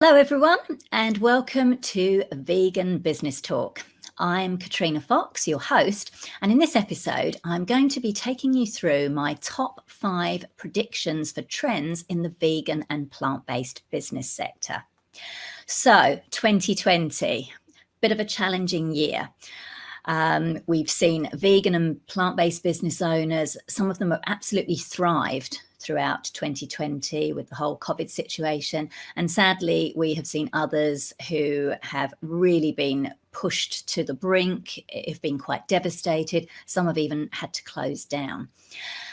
Hello everyone and welcome to Vegan Business Talk. I'm Katrina Fox, your host, and in this episode I'm going to be taking you through my top 5 predictions for trends in the vegan and plant-based business sector. So 2020, bit of a challenging year. We've seen vegan and plant-based business owners, some of them have absolutely thrived throughout 2020 with the whole COVID situation. And sadly, we have seen others who have really been pushed to the brink, have been quite devastated. Some have even had to close down.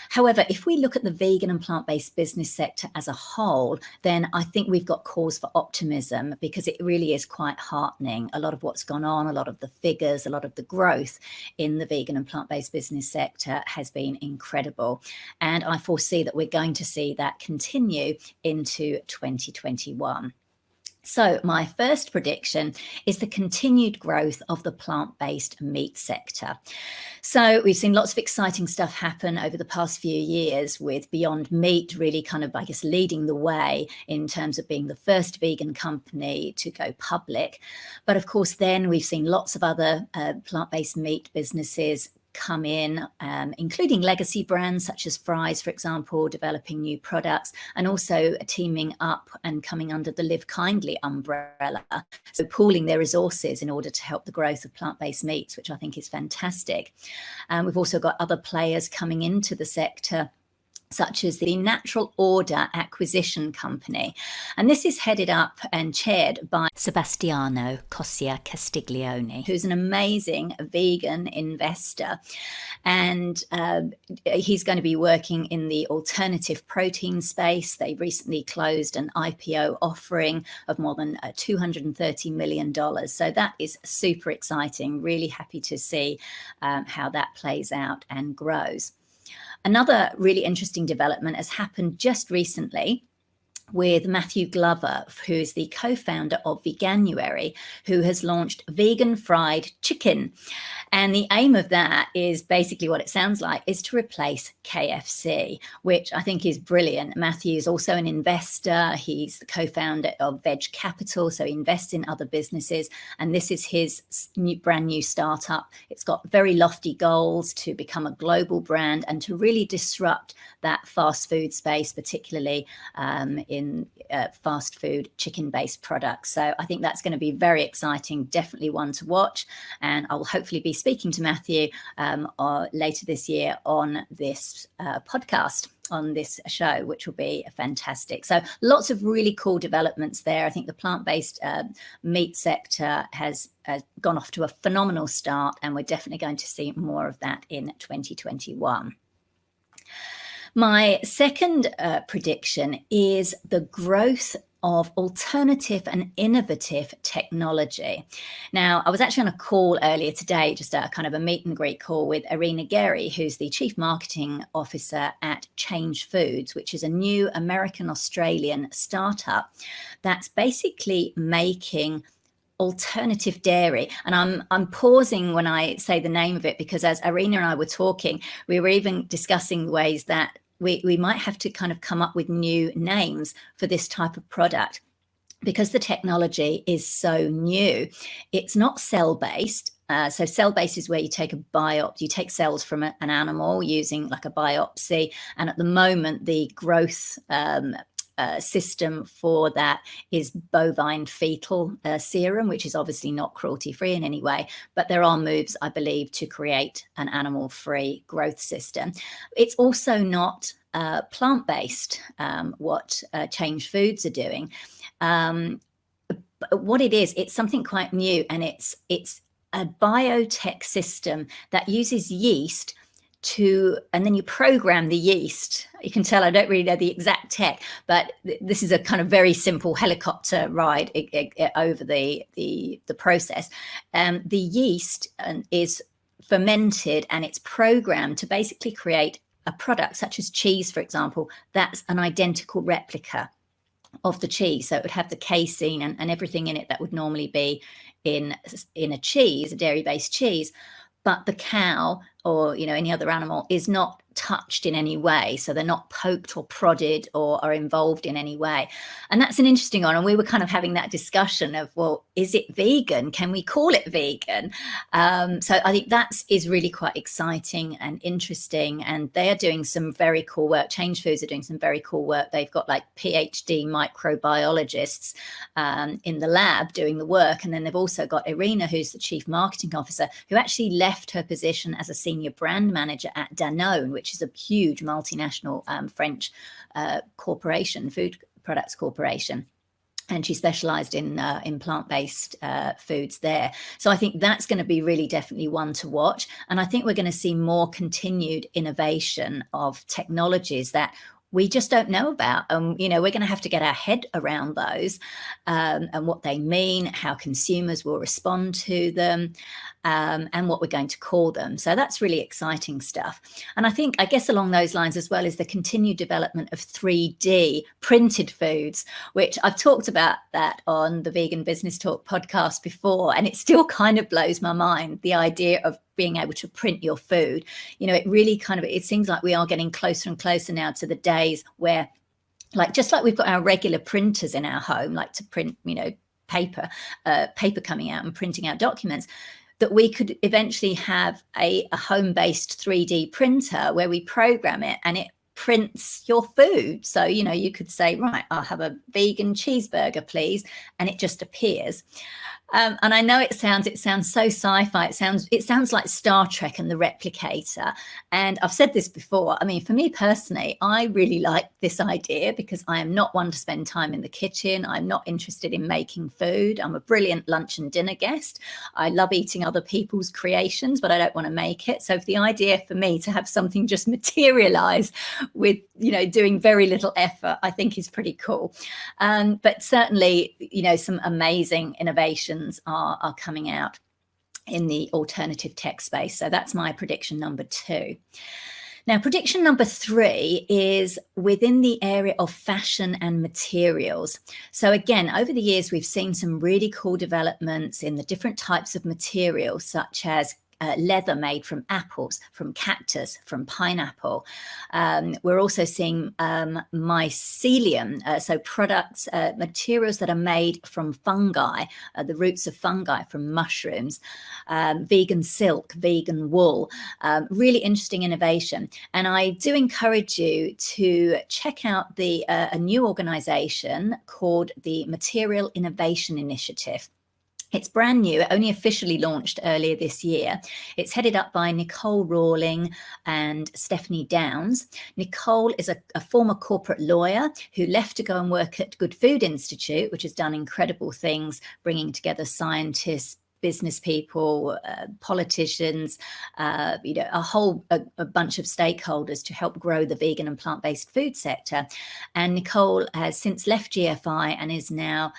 However, if we look at the vegan and plant-based business sector as a whole, then I think we've got cause for optimism because it really is quite heartening. A lot of what's gone on, a lot of the figures, a lot of the growth in the vegan and plant-based business sector has been incredible. And I foresee that we're going to see that continue into 2021. So my first prediction is the continued growth of the plant-based meat sector. So we've seen lots of exciting stuff happen over the past few years with Beyond Meat really kind of, I guess, leading the way in terms of being the first vegan company to go public. But of course, then we've seen lots of other plant-based meat businesses come in, including legacy brands such as Fry's, for example, developing new products and also teaming up and coming under the Live Kindly umbrella. So pooling their resources in order to help the growth of plant-based meats, which I think is fantastic. We've also got other players coming into the sector, such as the Natural Order Acquisition Company. And this is headed up and chaired by Sebastiano Cossia Castiglione, who's an amazing vegan investor. And he's going to be working in the alternative protein space. They recently closed an IPO offering of more than $230 million. So that is super exciting. Really happy to see how that plays out and grows. Another really interesting development has happened just recently with Matthew Glover, who is the co-founder of Veganuary, who has launched vegan fried chicken. And the aim of that is basically what it sounds like, is to replace KFC, which I think is brilliant. Matthew is also an investor. He's the co-founder of Veg Capital, so he invests in other businesses. And this is his brand new startup. It's got very lofty goals to become a global brand and to really disrupt that fast food space, particularly in fast food chicken-based products. So I think that's going to be very exciting, definitely one to watch. And I'll hopefully be speaking to Matthew later this year on this podcast, on this show, which will be fantastic. So lots of really cool developments there. I think the plant-based meat sector has gone off to a phenomenal start, and we're definitely going to see more of that in 2021. My second prediction is the growth of alternative and innovative technology. Now, I was actually on a call earlier today, just a kind of a meet and greet call with Irina Gary, who's the Chief Marketing Officer at Change Foods, which is a new American-Australian startup that's basically making alternative dairy. And I'm pausing when I say the name of it, because as Irina and I were talking, we were even discussing ways that we might have to kind of come up with new names for this type of product because the technology is so new. It's not cell-based. So cell-based is where you take a biopsy, you take cells from an animal using like a biopsy. And at the moment, the growth system for that is bovine fetal serum, which is obviously not cruelty-free in any way, but there are moves, I believe, to create an animal-free growth system. It's also not plant-based, what Change Foods are doing. What it is, it's something quite new, and it's a biotech system that uses yeast and then you program the yeast. You can tell I don't really know the exact tech, but this is a kind of very simple helicopter ride over the process. The yeast is fermented and it's programmed to basically create a product such as cheese, for example, that's an identical replica of the cheese. So it would have the casein and everything in it that would normally be in a cheese, a dairy-based cheese. But the cow or any other animal is not touched in any way, so they're not poked or prodded or are involved in any way. And that's an interesting one. And we were kind of having that discussion of, well, is it vegan? Can we call it vegan? So I think that is really quite exciting and interesting. And they are doing some very cool work. Change Foods are doing some very cool work. They've got like PhD microbiologists in the lab doing the work. And then they've also got Irina, who's the chief marketing officer, who actually left her position as a senior brand manager at Danone, which is a huge multinational French corporation, food products corporation. And she specialised in plant-based foods there. So I think that's going to be really definitely one to watch. And I think we're going to see more continued innovation of technologies that we just don't know about. We're going to have to get our head around those and what they mean, how consumers will respond to them, and what we're going to call them. So that's really exciting stuff. And I guess along those lines as well is the continued development of 3D printed foods, which I've talked about that on the Vegan Business Talk podcast before. And it still kind of blows my mind, the idea of being able to print your food. It really it seems like we are getting closer and closer now to the days where, just like we've got our regular printers in our home, like to print, paper coming out and printing out documents, that we could eventually have a home-based 3D printer where we program it and it prints your food. So, you could say, right, I'll have a vegan cheeseburger, please. And it just appears. And I know it sounds so sci-fi. It sounds like Star Trek and the Replicator. And I've said this before. I mean, for me personally, I really like this idea because I am not one to spend time in the kitchen. I'm not interested in making food. I'm a brilliant lunch and dinner guest. I love eating other people's creations, but I don't want to make it. So the idea for me to have something just materialize with, doing very little effort, I think is pretty cool. But certainly, some amazing innovations are coming out in the alternative tech space. So that's my prediction number 2. Now, prediction number 3 is within the area of fashion and materials. So again, over the years, we've seen some really cool developments in the different types of materials, such as leather made from apples, from cactus, from pineapple. We're also seeing mycelium, so products, materials that are made from fungi, the roots of fungi from mushrooms, vegan silk, vegan wool, really interesting innovation. And I do encourage you to check out a new organization called the Material Innovation Initiative. It's brand new. It only officially launched earlier this year. It's headed up by Nicole Rawling and Stephanie Downs. Nicole is a former corporate lawyer who left to go and work at Good Food Institute, which has done incredible things, bringing together scientists, business people, politicians, a bunch of stakeholders to help grow the vegan and plant-based food sector. And Nicole has since left GFI and is now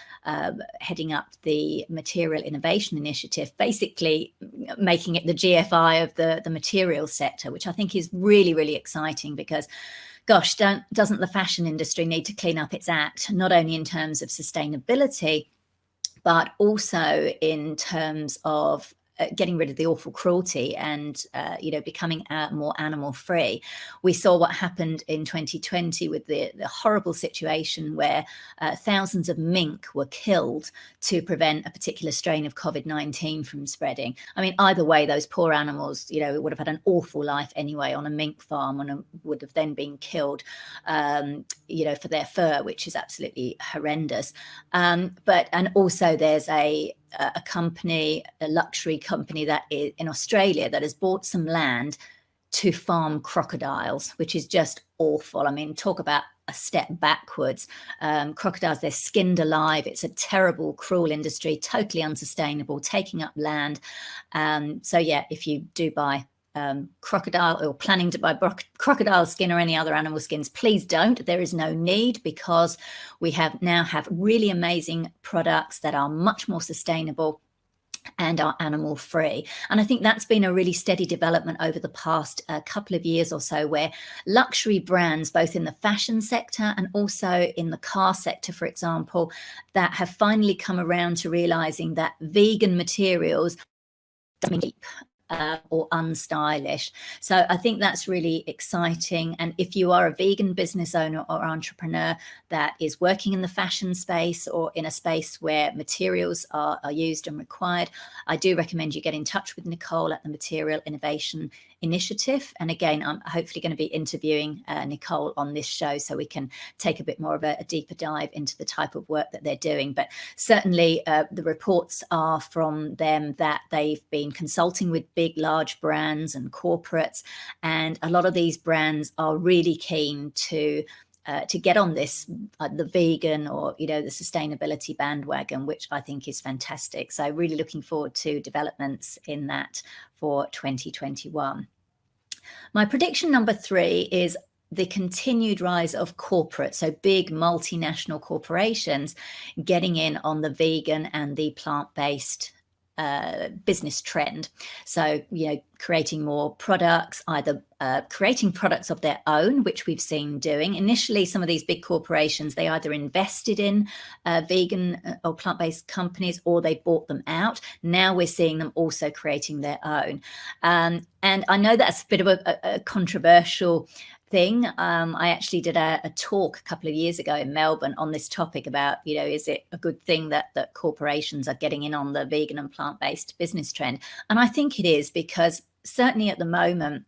heading up the Material Innovation Initiative, basically making it the GFI of the materials sector, which I think is really, really exciting because gosh, doesn't the fashion industry need to clean up its act, not only in terms of sustainability, but also in terms of getting rid of the awful cruelty and, becoming more animal free. We saw what happened in 2020 with the horrible situation where thousands of mink were killed to prevent a particular strain of COVID-19 from spreading. I mean, either way, those poor animals, would have had an awful life anyway on a mink farm and would have then been killed, for their fur, which is absolutely horrendous. And also there's a company, a luxury company that is in Australia that has bought some land to farm crocodiles, which is just awful. I mean, talk about a step backwards. Crocodiles, they're skinned alive. It's a terrible, cruel industry, totally unsustainable, taking up land. So yeah, if you do buy crocodile or planning to buy crocodile skin or any other animal skins, please don't. There is no need because we now have really amazing products that are much more sustainable and are animal free. And I think that's been a really steady development over the past couple of years or so, where luxury brands, both in the fashion sector and also in the car sector, for example, that have finally come around to realizing that vegan materials doesn't mean cheap. or unstylish. So I think that's really exciting. And if you are a vegan business owner or entrepreneur that is working in the fashion space or in a space where materials are used and required, I do recommend you get in touch with Nicole at the Material Innovation Initiative. And again, I'm hopefully going to be interviewing Nicole on this show so we can take a bit more of a deeper dive into the type of work that they're doing. But certainly the reports are from them that they've been consulting with big, large brands and corporates. And a lot of these brands are really keen to get on this, the vegan or, the sustainability bandwagon, which I think is fantastic. So really looking forward to developments in that for 2021. My prediction number 3 is the continued rise of corporate, so big multinational corporations getting in on the vegan and the plant-based business trend. So, creating more products, either creating products of their own, which we've seen doing. Initially, some of these big corporations, they either invested in vegan or plant-based companies or they bought them out. Now we're seeing them also creating their own. And I know that's a bit of a controversial thing. I actually did a talk a couple of years ago in Melbourne on this topic about, is it a good thing that corporations are getting in on the vegan and plant-based business trend? And I think it is, because certainly at the moment,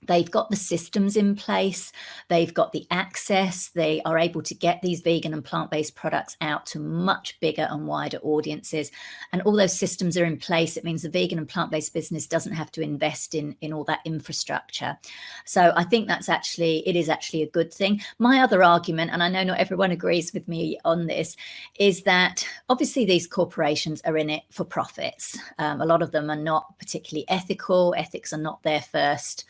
they've got the systems in place, they've got the access, they are able to get these vegan and plant-based products out to much bigger and wider audiences. And all those systems are in place. It means the vegan and plant-based business doesn't have to invest in all that infrastructure. So I think it is actually a good thing. My other argument, and I know not everyone agrees with me on this, is that obviously these corporations are in it for profits. A lot of them are not particularly ethical. Ethics are not their first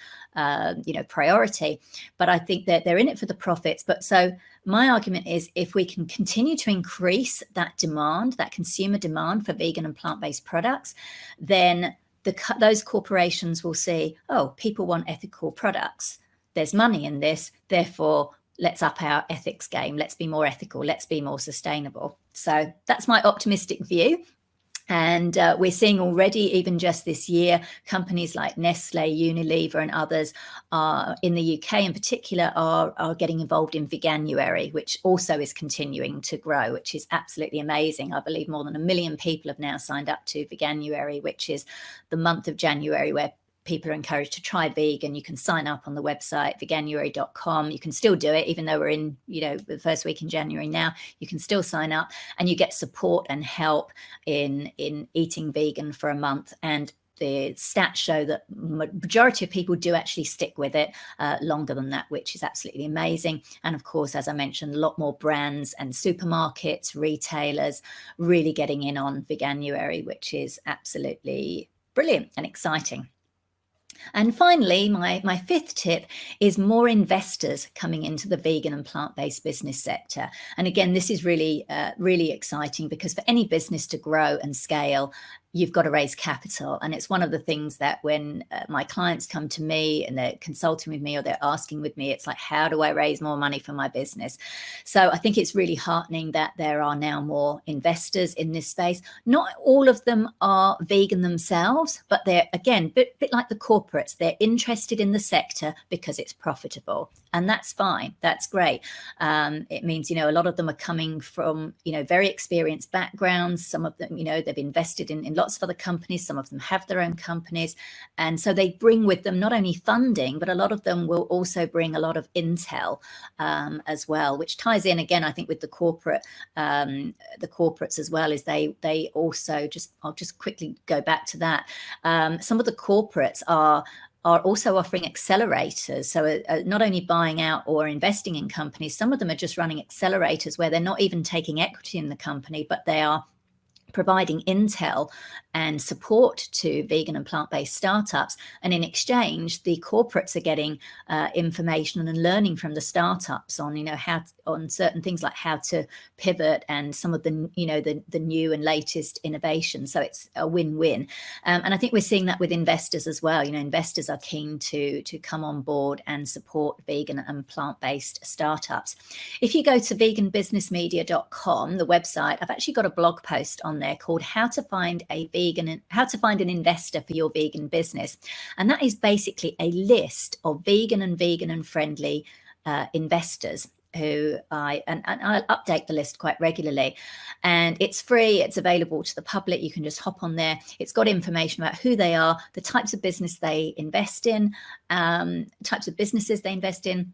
priority, but I think that they're in it for the profits. But so my argument is, if we can continue to increase that demand, that consumer demand for vegan and plant-based products, then those corporations will see, oh, people want ethical products. There's money in this, therefore let's up our ethics game. Let's be more ethical. Let's be more sustainable. So that's my optimistic view. And we're seeing already, even just this year, companies like Nestle, Unilever and others in the UK in particular are getting involved in Veganuary, which also is continuing to grow, which is absolutely amazing. I believe more than 1 million people have now signed up to Veganuary, which is the month of January where people are encouraged to try vegan. You can sign up on the website, veganuary.com. You can still do it, even though we're in, the first week in January now. You can still sign up and you get support and help in eating vegan for a month. And the stats show that majority of people do actually stick with it longer than that, which is absolutely amazing. And of course, as I mentioned, a lot more brands and supermarkets, retailers really getting in on Veganuary, which is absolutely brilliant and exciting. And finally, my 5th tip is more investors coming into the vegan and plant-based business sector. And again, this is really, really exciting, because for any business to grow and scale, you've got to raise capital. And it's one of the things that when my clients come to me and they're consulting with me or they're asking with me, it's like, how do I raise more money for my business? So I think it's really heartening that there are now more investors in this space. Not all of them are vegan themselves, but they're, again, bit like the corporates. They're interested in the sector because it's profitable. And that's fine. That's great. It means, a lot of them are coming from, very experienced backgrounds. Some of them, they've invested in lots of other companies. Some of them have their own companies. And so they bring with them not only funding, but a lot of them will also bring a lot of intel as well, which ties in, again, I think, with the corporates as well, is they also I'll just quickly go back to that. Some of the corporates are also offering accelerators. So not only buying out or investing in companies, some of them are just running accelerators where they're not even taking equity in the company, but they are providing intel and support to vegan and plant-based startups. And in exchange, the corporates are getting information and learning from the startups on, on certain things like how to pivot and some of the, the new and latest innovations. So it's a win-win. And I think we're seeing that with investors as well. Investors are keen to come on board and support vegan and plant-based startups. If you go to veganbusinessmedia.com, the website, I've actually got a blog post on there there called How to Find an Investor for Your Vegan Business. And that is basically a list of vegan and friendly investors who I'll update the list quite regularly, and it's free. It's available to the public. You can just hop on there. It's got information about who they are, the types of business they invest in, types of businesses they invest in,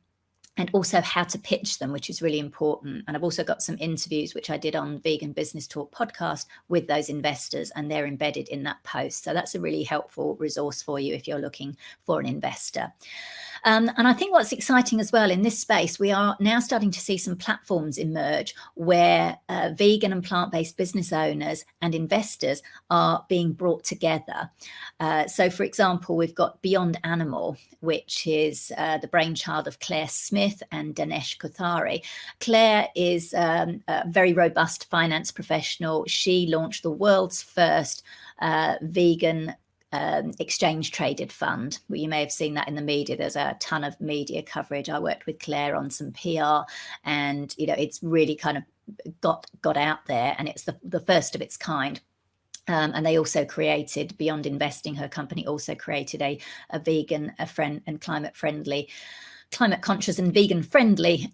and also how to pitch them, which is really important. And I've also got some interviews, which I did on Vegan Business Talk podcast with those investors, and they're embedded in that post. So that's a really helpful resource for you if you're looking for an investor. And I think what's exciting as well in this space, we are now starting to see some platforms emerge where vegan and plant-based business owners and investors are being brought together. So, for example, we've got Beyond Animal, which is the brainchild of Claire Smith and Dinesh Kothari. Claire is a very robust finance professional. She launched the world's first vegan exchange traded fund. Well, you may have seen that in the media. There's a ton of media coverage. I worked with Claire on some PR, and it's really kind of got out there, and it's the first of its kind. And they also created, Beyond Investing, her company also created a vegan, and climate conscious and vegan friendly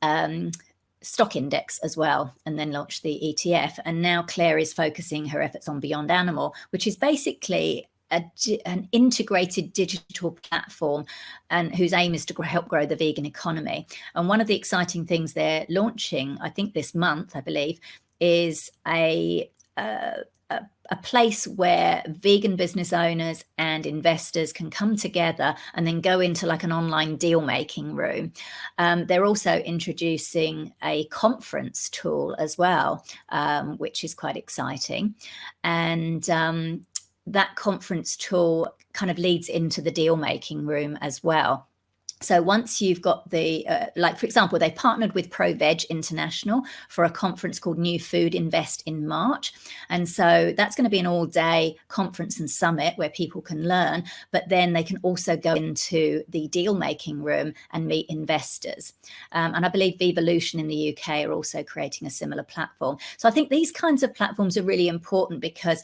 stock index as well, and then launched the ETF. And now Claire is focusing her efforts on Beyond Animal, which is basically an integrated digital platform, and whose aim is to help grow the vegan economy. And one of the exciting things they're launching, I think this month, I believe, is a place where vegan business owners and investors can come together and then go into like an online deal making room. They're also introducing a conference tool as well, which is quite exciting. And that conference tool kind of leads into the deal making room as well. So once you've got the, like, for example, they partnered with ProVeg International for a conference called New Food Invest in March. And so that's going to be an all-day conference and summit where people can learn, but then they can also go into the deal-making room and meet investors. And I believe Vevolution in the UK are also creating a similar platform. So I think these kinds of platforms are really important because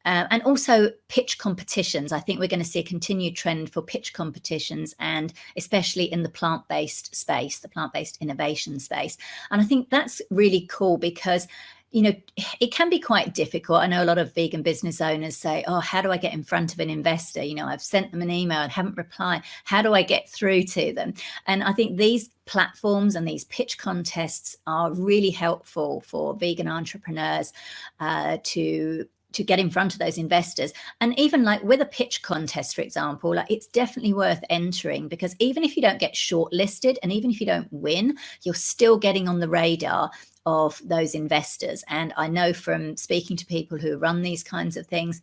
and also pitch competitions. I think we're going to see a continued trend for pitch competitions, and especially in the plant-based space, the plant-based innovation space. And I think that's really cool because, it can be quite difficult. I know a lot of vegan business owners say, oh, how do I get in front of an investor? I've sent them an email and haven't replied. How do I get through to them? And I think these platforms and these pitch contests are really helpful for vegan entrepreneurs to get in front of those investors. And even like with a pitch contest, for example, like it's definitely worth entering, because even if you don't get shortlisted and even if you don't win, you're still getting on the radar of those investors. And I know from speaking to people who run these kinds of things,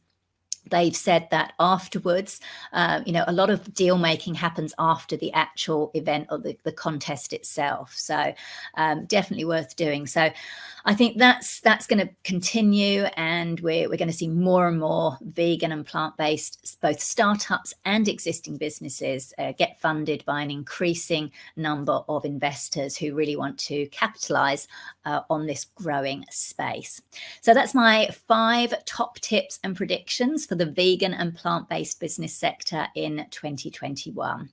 they've said that afterwards, a lot of deal making happens after the actual event or the contest itself. So definitely worth doing. So I think that's going to continue, and we're going to see more and more vegan and plant-based, both startups and existing businesses, get funded by an increasing number of investors who really want to capitalize on this growing space. So that's my 5 top tips and predictions for the vegan and plant-based business sector in 2021.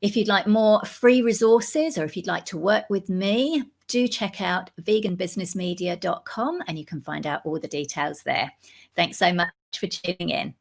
If you'd like more free resources, or if you'd like to work with me, do check out veganbusinessmedia.com and you can find out all the details there. Thanks so much for tuning in.